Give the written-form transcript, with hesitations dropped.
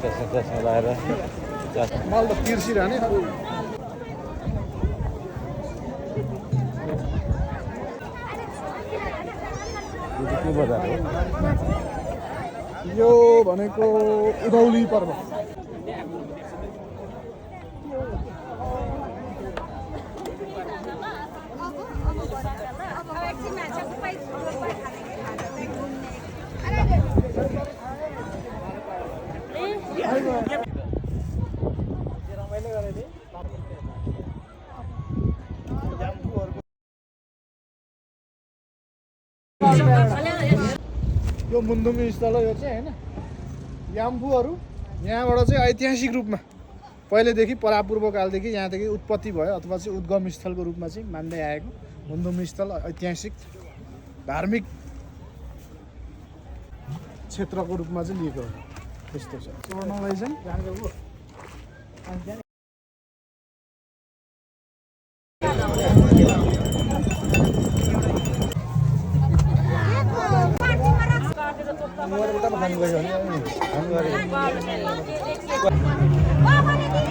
चस्मा लगाएर मलाई त तिर्सिरहने के बजार हो यो भनेको उधौली पर्व यो मुन्दुमी स्थल हो यो चाहिँ हैन याम्फूहरू यहाँबाट चाहिँ ऐतिहासिक रूपमा पहिलेदेखि परापूर्व कालदेखि यहाँदेखि उत्पत्ति भयो अथवा चाहिँ उद्गम स्थलको रूपमा चाहिँ मान्दै आएको मुन्दुमी स्थल ऐतिहासिक धार्मिक क्षेत्रको रूपमा चाहिँ लिएको हो त्यस्तो छ चढ्नलाई चाहिँ खानु गयो भने